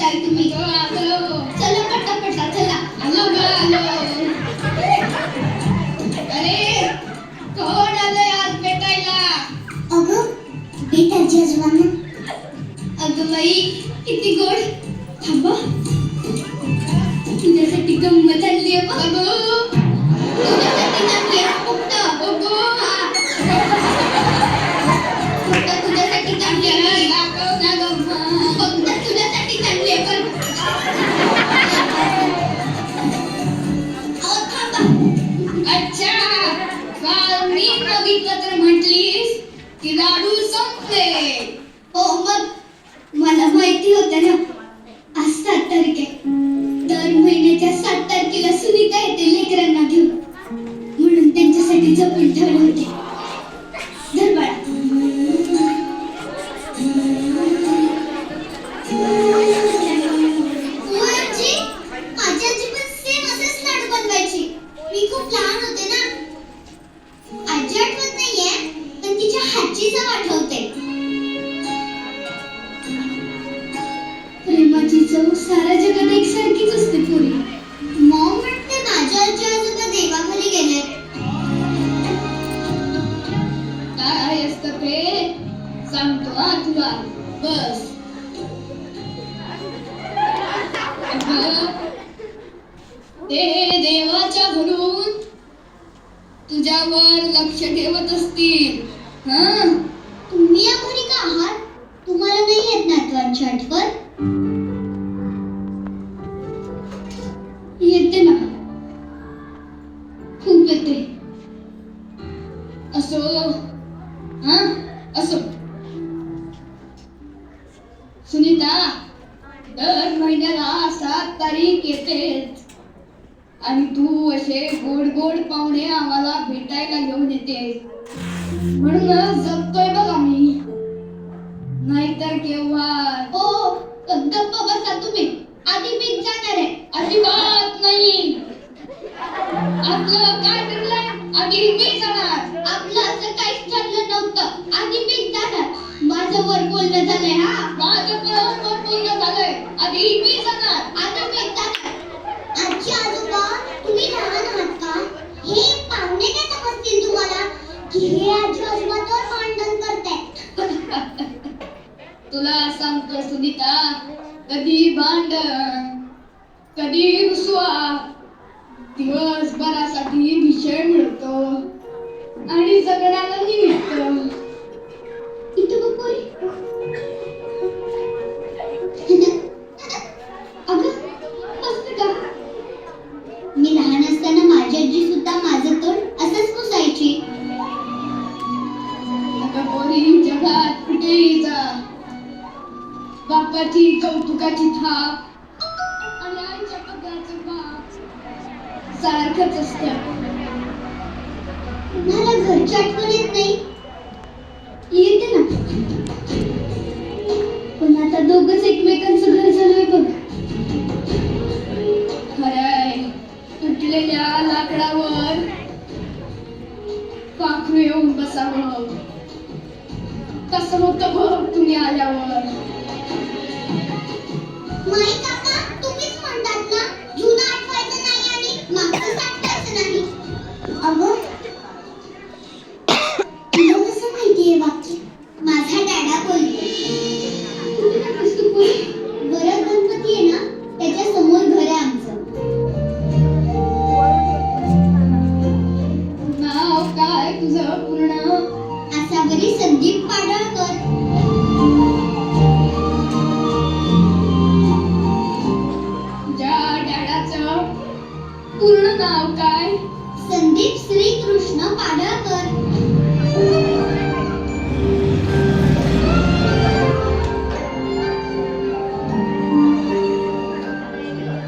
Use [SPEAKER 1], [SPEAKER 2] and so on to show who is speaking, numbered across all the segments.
[SPEAKER 1] भेटाल तुम्ही. चला पटापटा चला.
[SPEAKER 2] अरे कोण आलंय आज भेटायला?
[SPEAKER 1] अगं बेटाची आजोबांना. अगं बाई किती गोड. थांबा तुझ्यासाठी गंमत आणली आहे बघ. तुझ्यासाठी आणली आहे फक्त. फक्त तुझ्यासाठी आणली आहे. फक्त तुझ्यासाठी आणली आहे पण. अहो थांबा.
[SPEAKER 2] अच्छा काल मी बघितलं तर म्हटलीस की लाडू संपले.
[SPEAKER 1] हो मग मला माहिती होतं ना आज 7 तारीख आहे. दर महिन्याच्या 7 तारखेला सुनीता येते लेकरांना घेऊन, म्हणून त्यांच्यासाठी जपून ठेवले होते. धर बाळा. आजी, माझी आजी पण सेम असेच लाडू बनवायची. मी खूप लहान होते ना. आजी आठवत नाहीये पण तिच्या हातची चव आठवते. प्रेमाची चव साऱ्या जगात एकसारखीच असते पुरी. मॉम म्हणते माझ्या आजी आजोबा देवाघरी गेले.
[SPEAKER 2] काय असतं ते सांगतो हा तुला. बस अगं, ते देवाच्या घरून तुझ्यावर लक्ष ठेवत असतील.
[SPEAKER 1] तुम्ही या घरी का आहात? तुम्हाला नाही येत नातवांची आठवण? येते ना, खूप येते.
[SPEAKER 2] असो असो सुनीता, दर महिन्याला 7 तारीख येतेच आणि तू असे गोड गोड पाहुणे आम्हाला भेटायला घेऊन येतेस, म्हणून जगतोय बघ आम्ही. नाहीतर केव्हा.
[SPEAKER 1] हो गप्प बसा तुम्ही. आधी मीच जाणार आहे.
[SPEAKER 2] अजिबात नाही. आपलं काय ठरलंय? आधी मी जाणार.
[SPEAKER 1] आपलं असं काहीच ठरलं नव्हतं. आधी मीच जाणार. माझं वर बोलणं झालंय. हा
[SPEAKER 2] माझं पण पूर्ण झालंय. आधी मी जाणार.
[SPEAKER 1] आधी मीच जाणार. आजी आजोबा तुम्ही लहान आहात का? हे पाहुणे काय समजतील तुम्हाला की हे आजी आजोबा तर भांडण करतायत.
[SPEAKER 2] तुला सांगतो सुनीता, कधी भांडण कधी रुसवा, दिवसभरासाठी विषय मिळतो आणि जगण्याला निमित्त.
[SPEAKER 1] इथं बघ पोरी. अगं मस्त का? मी लहान असताना माझी आजी सुद्धा माझं तोंड असंच पुसायची.
[SPEAKER 2] अगं पोरी, जगात कुठेही जा, बापाची कौतुकाची थाप आणि आईच्या पगाराचं माप सारखंच असतं.
[SPEAKER 1] मला घरची आठवण येत नाही? येते ना, पण आता दोघंच एकमेकांचं घर झालंय बघ.
[SPEAKER 2] खरंय, तुटलेल्या लाकडावर पाखरू येऊन बसावं, कसं होतं बघ तुम्ही आल्यावर.
[SPEAKER 1] माई काका तुम्हीच म्हणतात ना जुनं आठवायचं नाही आणि मागचं आठवायचं नाही. अगं तुला कसं माहितीये वाक्य? माझा डॅडा बोलतो. कुठे नकोस तू पोरी? वरद गणपती आहे ना त्याच्या समोर घर आहे आमचं.
[SPEAKER 2] नाव काय तुझं पूर्ण?
[SPEAKER 1] आसावरी संदीप पाडळकर.
[SPEAKER 2] तुझ्या डॅडाचं पूर्ण नाव काय?
[SPEAKER 1] संदीप श्रीकृष्ण पाडळकर.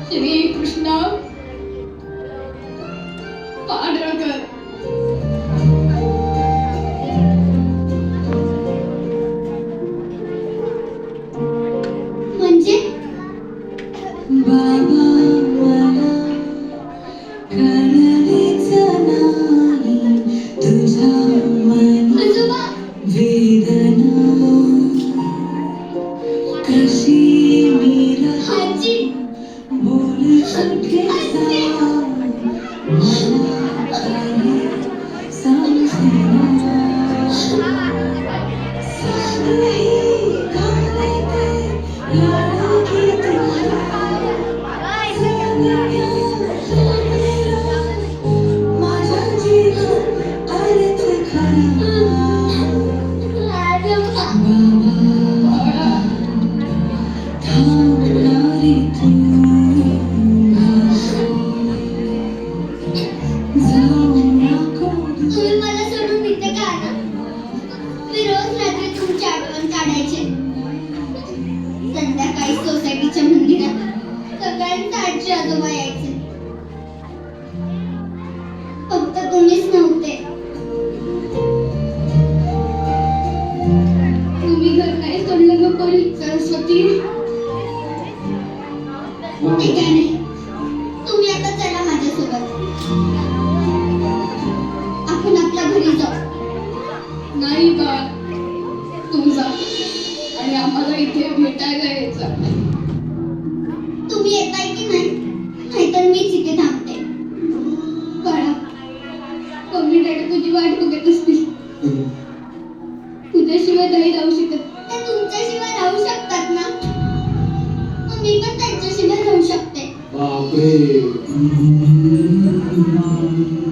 [SPEAKER 2] श्रीकृष्ण पाडळकर.
[SPEAKER 1] म्हणजे
[SPEAKER 3] बाबा मला कळलेच नाही तुझ्या मनात
[SPEAKER 1] आजोबा
[SPEAKER 3] वेदना कशी मी राहू
[SPEAKER 1] आजी आजोबा यायचे, फक्त तुम्हीच नव्हते.
[SPEAKER 2] तुम्ही घर नाही सोडलं ग परी सरस्वती.
[SPEAKER 1] ते काय नाही, तुम्ही आता चला माझ्यासोबत, आपण आपल्या घरी जाऊ.
[SPEAKER 2] नाही बा, तू जा आणि आम्हाला इथे भेटायला यायचं.
[SPEAKER 1] तुम्ही येताय की नाही, नाहीतर मीच इथे थांबते.
[SPEAKER 2] बाळा, मम्मी डॅडी तुझी वाट बघत असतील. तुझ्याशिवाय नाही राहू शकत.
[SPEAKER 1] ते तुमच्याशिवाय राहू शकतात ना, मग मी पण त्यांच्याशिवाय राहू शकते.
[SPEAKER 4] बापरे